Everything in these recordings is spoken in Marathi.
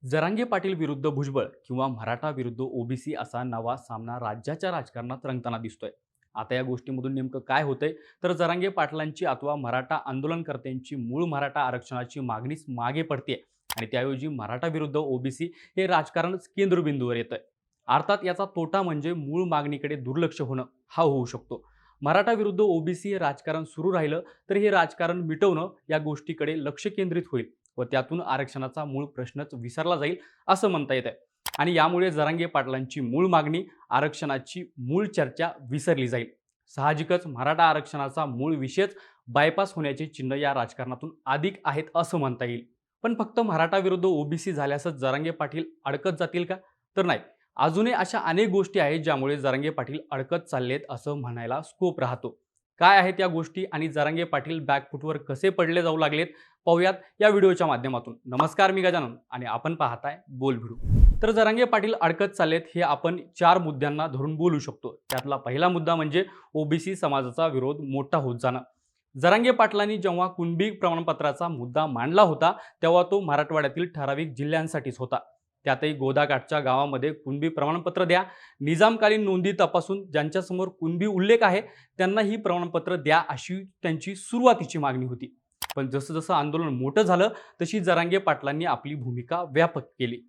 जरांगे पाटील विरुद्ध भुजबळ किंवा मराठा विरुद्ध ओबीसी असा नवा सामना राज्याच्या राजकारणात रंगताना दिसतोय. आता या गोष्टीमधून नेमकं काय होतंय, तर जरांगे पाटलांची अथवा मराठा आंदोलनकर्त्यांची मूळ मराठा आरक्षणाची मागणीच मागे पडते आणि त्याऐवजी मराठा विरुद्ध ओबीसी हे राजकारणच केंद्रबिंदूवर येतंय. अर्थात याचा तोटा म्हणजे मूळ मागणीकडे दुर्लक्ष होणं हा होऊ शकतो. मराठा विरुद्ध ओबीसी हे राजकारण सुरू राहिलं तर हे राजकारण मिटवणं या गोष्टीकडे लक्ष केंद्रित होईल व त्यातून आरक्षणाचा मूळ प्रश्नच विसरला जाईल असं म्हणता येत आहे. आणि यामुळे जरांगे पाटलांची मूळ मागणी आरक्षणाची मूळ चर्चा विसरली जाईल. साहजिकच मराठा आरक्षणाचा मूळ विषयच बायपास होण्याचे चिन्ह या राजकारणातून अधिक आहेत असं म्हणता येईल. पण फक्त मराठा विरुद्ध ओबीसी झाल्यासच जरांगे पाटील अडकत जातील का? तर नाही. अजूनही अशा अनेक गोष्टी आहेत ज्यामुळे जरांगे पाटील अडकत चाललेत असं म्हणायला स्कोप राहतो. काय आहेत या गोष्टी आणि जरांगे पाटील बॅकफुटवर कसे पडले जाऊ लागलेत, पाहूयात या व्हिडिओच्या माध्यमातून. नमस्कार, मी गजानन आणि आपण पाहताय बोल भिडू. तर जरांगे पाटील अडकत चाललेत हे आपण 4 मुद्द्यांना धरून बोलू शकतो. त्यातला पहिला मुद्दा म्हणजे ओबीसी समाजाचा विरोध मोठा होत जाणं. जरांगे पाटलांनी जेव्हा कुणबी प्रमाणपत्राचा मुद्दा मांडला होता तेव्हा तो मराठवाड्यातील ठराविक जिल्ह्यांसाठीच होता. त्यातही गोदाकाठच्या गावामध्ये कुणबी प्रमाणपत्र द्या, निजामकालीन नोंदी तपासून ज्यांच्यासमोर कुणबी उल्लेख आहे त्यांना ही प्रमाणपत्र द्या अशी त्यांची सुरुवातीची मागणी होती. पण जसं जसं आंदोलन मोठं झालं तशी जरांगे पाटलांनी आपली भूमिका व्यापक केली.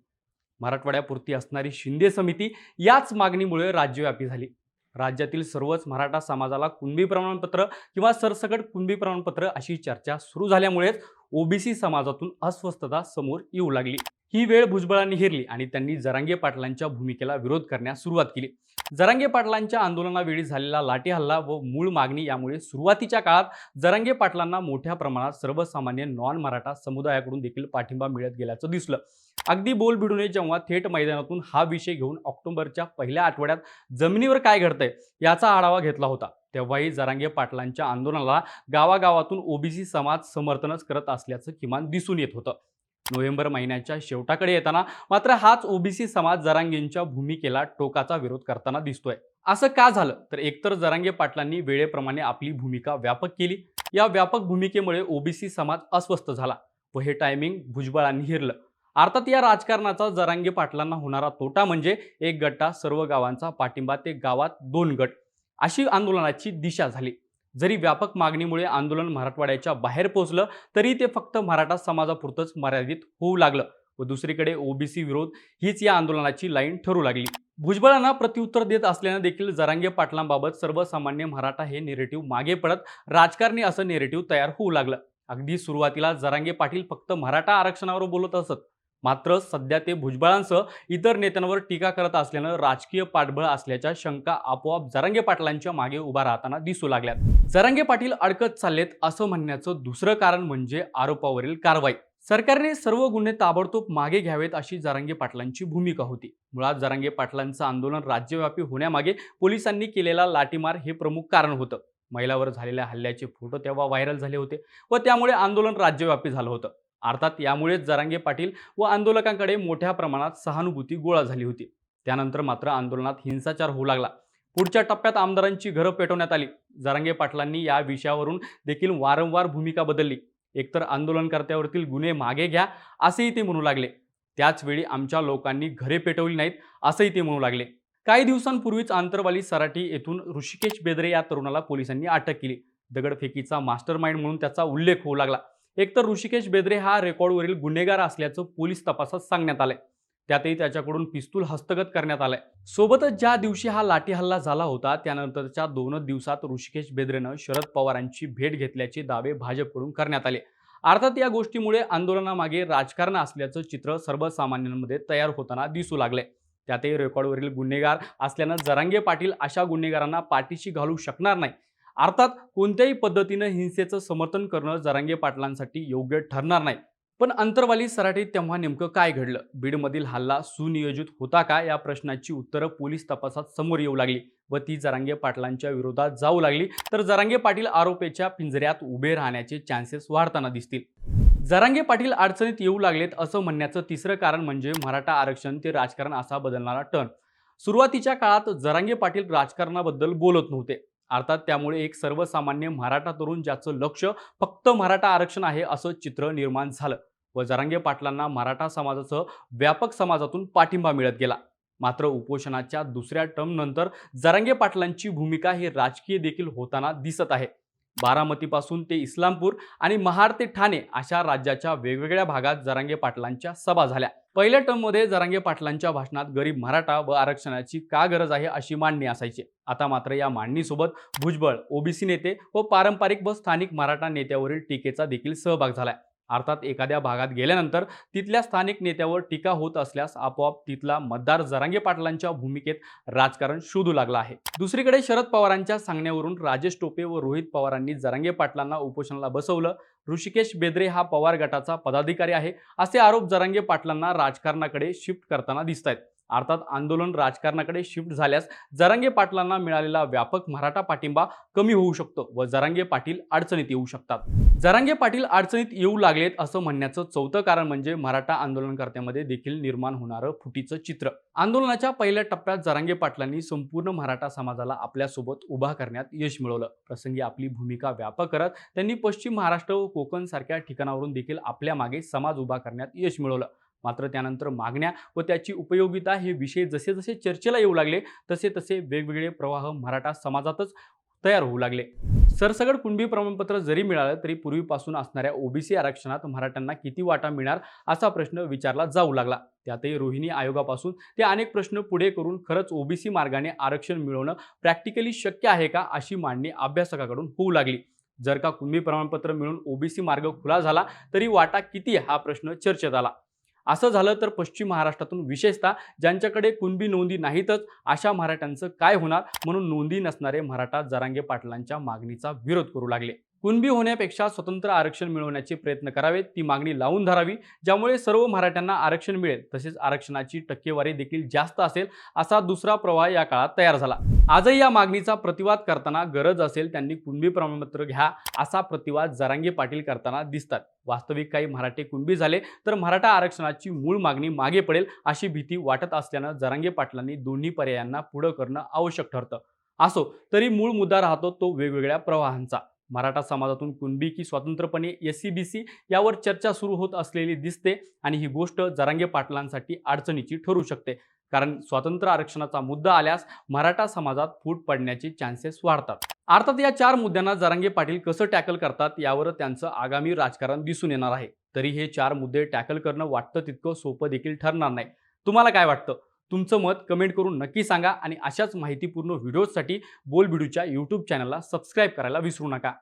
मराठवाड्यापुरती असणारी शिंदे समिती याच मागणीमुळे राज्यव्यापी झाली. राज्यातील सर्वच मराठा समाजाला कुणबी प्रमाणपत्र किंवा सरसकट कुणबी प्रमाणपत्र अशी चर्चा सुरू झाल्यामुळेच ओबीसी समाजातून अस्वस्थता समोर येऊ लागली. ही वेळ भुजबळांनी हेरली आणि त्यांनी जरांगे पाटलांच्या भूमिकेला विरोध करण्यास सुरुवात केली. जरांगे पाटलांच्या आंदोलनावेळी झालेला लाठी हल्ला व मूळ मागणी यामुळे सुरुवातीच्या काळात जरांगे पाटलांना मोठ्या प्रमाणात सर्वसामान्य नॉन मराठा समुदायाकडून देखील पाठिंबा मिळत गेल्याचं दिसलं. अगदी बोल भिडूने जेव्हा थेट मैदानातून हा विषय घेऊन ऑक्टोबरच्या पहिल्या आठवड्यात जमिनीवर काय घडतंय याचा आढावा घेतला होता, तेव्हाही जरांगे पाटलांच्या आंदोलनाला गावागावातून ओबीसी समाज समर्थनच करत असल्याचं किमान दिसून येत होतं. नोव्हेंबर महिन्याच्या शेवटाकडे येताना मात्र हाच ओबीसी समाज जरांगेंच्या भूमिकेला टोकाचा विरोध करताना दिसतोय. असं का झालं? तर एकतर जरांगे पाटलांनी वेळेप्रमाणे आपली भूमिका व्यापक केली. या व्यापक भूमिकेमुळे ओबीसी समाज अस्वस्थ झाला व हे टायमिंग भुजबळांनी हिरलं. अर्थात या राजकारणाचा जरांगे पाटलांना होणारा तोटा म्हणजे एक गट्टा सर्व गावांचा पाठिंबा ते गावात 2 गट अशी आंदोलनाची दिशा झाली. जरी व्यापक मागणीमुळे आंदोलन मराठवाड्याच्या बाहेर पोहोचलं तरी ते फक्त मराठा समाजापुरतंच मर्यादित होऊ लागलं व दुसरीकडे ओबीसी विरोध हीच या आंदोलनाची लाईन ठरू लागली. भुजबळांना प्रत्युत्तर देत असल्यानं देखील जरांगे पाटलांबाबत सर्वसामान्य मराठा हे नेरेटिव्ह मागे पडत राजकारणी असं नेरेटिव्ह तयार होऊ लागलं. अगदी सुरुवातीला जरांगे पाटील फक्त मराठा आरक्षणावर बोलत असत, मात्र सध्या ते भुजबळांसह इतर नेत्यांवर टीका करत असल्यानं राजकीय पाठबळ असल्याच्या शंका आपोआप जरांगे पाटलांच्या मागे उभा राहताना दिसू लागल्यात. जरांगे पाटील अडकत चाललेत असं म्हणण्याचं दुसरं कारण म्हणजे आरोपावरील कारवाई. सरकारने सर्व गुन्हे ताबडतोब मागे घ्यावेत अशी जरांगे पाटलांची भूमिका होती. मुळात जरांगे पाटलांचं आंदोलन राज्यव्यापी होण्यामागे पोलिसांनी केलेला लाठीमार हे प्रमुख कारण होतं. महिलावर झालेल्या हल्ल्याचे फोटो तेव्हा व्हायरल झाले होते व त्यामुळे आंदोलन राज्यव्यापी झालं होतं. अर्थात यामुळेच जरांगे पाटील व आंदोलकांकडे मोठ्या प्रमाणात सहानुभूती गोळा झाली होती. त्यानंतर मात्र आंदोलनात हिंसाचार होऊ लागला. पुढच्या टप्प्यात आमदारांची घरं पेटवण्यात आली. जरांगे पाटलांनी या विषयावरून देखील वारंवार भूमिका बदलली. एकतर आंदोलनकर्त्यावरील गुन्हे मागे घ्या असेही ते म्हणू लागले, त्याचवेळी आमच्या लोकांनी घरे पेटवली नाहीत असंही ते म्हणू लागले. काही दिवसांपूर्वीच आंतरवाली सराटी येथून ऋषिकेश बेदरे या तरुणाला पोलिसांनी अटक केली. दगडफेकीचा मास्टरमाइंड म्हणून त्याचा उल्लेख होऊ लागला. एकतर ऋषिकेश बेदरे हा रेकॉर्डवरील गुन्हेगार असल्याचं पोलीस तपासात सांगण्यात आलंय. त्यातही त्याच्याकडून पिस्तूल हस्तगत करण्यात आलंय. सोबतच ज्या दिवशी हा लाठी हल्ला झाला होता त्यानंतरच्या 2 दिवसात ऋषिकेश बेदरेनं शरद पवारांची भेट घेतल्याचे दावे भाजपकडून करण्यात आले. अर्थात या गोष्टीमुळे आंदोलनामागे राजकारण असल्याचं चित्र सर्वसामान्यांमध्ये तयार होताना दिसू लागलंय. त्यातही रेकॉर्डवरील गुन्हेगार असल्यानं जरांगे पाटील अशा गुन्हेगारांना पाठीशी घालू शकणार नाही. अर्थात कोणत्याही पद्धतीनं हिंसेचं समर्थन करणं जरांगे पाटलांसाठी योग्य ठरणार नाही. पण अंतरवाली सराटीत तेव्हा नेमकं काय घडलं? बीडमधील हल्ला सुनियोजित होता का या प्रश्नाची उत्तरं पोलीस तपासात समोर येऊ लागली व ती जरांगे पाटलांच्या विरोधात जाऊ लागली तर जरांगे पाटील आरोपीच्या पिंजऱ्यात उभे राहण्याचे चान्सेस वाढताना दिसतील. जरांगे पाटील अडचणीत येऊ लागलेत असं म्हणण्याचं तिसरं कारण म्हणजे मराठा आरक्षण ते राजकारण असा बदलणारा टर्न. सुरुवातीच्या काळात जरांगे पाटील राजकारणाबद्दल बोलत नव्हते. अर्थात त्यामुळे एक सर्वसामान्य मराठा तरुण ज्याचं लक्ष फक्त मराठा आरक्षण आहे असं चित्र निर्माण झालं व जरांगे पाटलांना मराठा समाजासह व्यापक समाजातून पाठिंबा मिळत गेला. मात्र उपोषणाच्या दुसऱ्या टर्म नंतर जरांगे पाटलांची भूमिका ही राजकीय देखील होताना दिसत आहे. बारामतीपासून ते इस्लामपूर आणि महाड ते ठाणे अशा राज्याच्या वेगवेगळ्या भागात जरांगे पाटलांच्या सभा झाल्या. पहिल्या टर्ममध्ये जरांगे पाटलांच्या भाषणात गरीब मराठा व आरक्षणाची का गरज आहे अशी मांडणी असायची. आता मात्र या मांडणीसोबत भुजबळ, ओबीसी नेते व पारंपरिक व स्थानिक मराठा नेत्यावरील टीकेचा देखील सहभाग झालाय. अर्थात एखाद्या भागात गेल्यानंतर तिथल्या स्थानिक नेत्यावर टीका होत असल्यास आपोआप तिथला मतदार जरांगे पाटलांच्या भूमिकेत राजकारण शोधू लागला आहे. दुसरीकडे शरद पवारांच्या सांगण्यावरून राजेश टोपे व रोहित पवारांनी जरांगे पाटलांना उपोषणाला बसवलं. ऋषिकेश बेदरे हा पवार गटाचा पदाधिकारी आहे असे आरोप जरांगे पाटलांना राजकारणाकडे शिफ्ट करताना दिसत आहेत. अर्थात आंदोलन राजकारणाकडे शिफ्ट झाल्यास जरांगे पाटलांना मिळालेला व्यापक मराठा पाठिंबा कमी होऊ शकतो व जरांगे पाटील अडचणीत येऊ शकतात. जरांगे पाटील अडचणीत येऊ लागलेत असं म्हणण्याचं चौथं कारण म्हणजे मराठा आंदोलनकर्त्यांमध्ये देखील निर्माण होणारं फुटीचं चित्र. आंदोलनाच्या पहिल्या टप्प्यात जरांगे पाटलांनी संपूर्ण मराठा समाजाला आपल्यासोबत उभा करण्यात यश मिळवलं. प्रसंगी आपली भूमिका व्यापक करत त्यांनी पश्चिम महाराष्ट्र व कोकण सारख्या ठिकाणावरून देखील आपल्या मागे समाज उभा करण्यात यश मिळवलं. मात्र त्यानंतर मागण्या व त्याची उपयोगिता हे विषय जसे जसे चर्चेला येऊ लागले तसे तसे वेगवेगळे प्रवाह मराठा समाजातच तयार होऊ लागले. सरसकट कुणबी प्रमाणपत्र जरी मिळालं तरी पूर्वीपासून असणाऱ्या ओबीसी आरक्षणात मराठ्यांना किती वाटा मिळणार असा प्रश्न विचारला जाऊ लागला. त्यातही रोहिणी आयोगापासून ते अनेक प्रश्न पुढे करून खरंच ओबीसी मार्गाने आरक्षण मिळवणं प्रॅक्टिकली शक्य आहे का अशी मांडणी अभ्यासकाकडून होऊ लागली. जर का कुणबी प्रमाणपत्र मिळून ओबीसी मार्ग खुला झाला तरी वाटा किती हा प्रश्न चर्चेत आला. असं झालं तर पश्चिम महाराष्ट्रातून विशेषतः ज्यांच्याकडे कुणबी नोंदी नाहीतच अशा मराठ्यांचं काय होणार म्हणून नोंदी नसणारे मराठा जरांगे पाटलांच्या मागणीचा विरोध करू लागले. कुणबी होण्यापेक्षा स्वतंत्र आरक्षण मिळवण्याचे प्रयत्न करावेत, ती मागणी लावून धरावी ज्यामुळे सर्व मराठ्यांना आरक्षण मिळेल तसेच आरक्षणाची टक्केवारी देखील जास्त असेल असा दुसरा प्रवाह या काळात तयार झाला. आजही या मागणीचा प्रतिवाद करताना गरज असेल त्यांनी कुणबी प्रमाणपत्र घ्या असा प्रतिवाद जरांगे पाटील करताना दिसतात. वास्तविक काही मराठे कुणबी झाले तर मराठा आरक्षणाची मूळ मागणी मागे पडेल अशी भीती वाटत असल्यानं जरांगे पाटलांनी दोन्ही पर्यायांना पुढे करणं आवश्यक ठरतं. असो तरी मूळ मुद्दा राहतो तो वेगवेगळ्या प्रवाहांचा. मराठा समाजातून कुणबी की स्वतंत्रपणे एससीबीसी यावर चर्चा सुरू होत असलेली दिसते आणि ही गोष्ट जरांगे पाटलांसाठी अडचणीची ठरू शकते. कारण स्वतंत्र आरक्षणाचा मुद्दा आल्यास मराठा समाजात फूट पडण्याचे चान्सेस वाढतात. अर्थात या 4 मुद्द्यांना जरांगे पाटील कसं टॅकल करतात यावर त्यांचं आगामी राजकारण दिसून येणार आहे. तरी हे 4 मुद्दे टॅकल करणं वाटतं तितकं सोपं देखील ठरणार नाही. तुम्हाला काय वाटतं? तुमचं मत कमेंट करून नक्की सांगा आणि अशाच माहितीपूर्ण व्हिडिओसाठी बोलबिडूच्या यूट्यूब चॅनलला सबस्क्राईब करायला विसरू नका.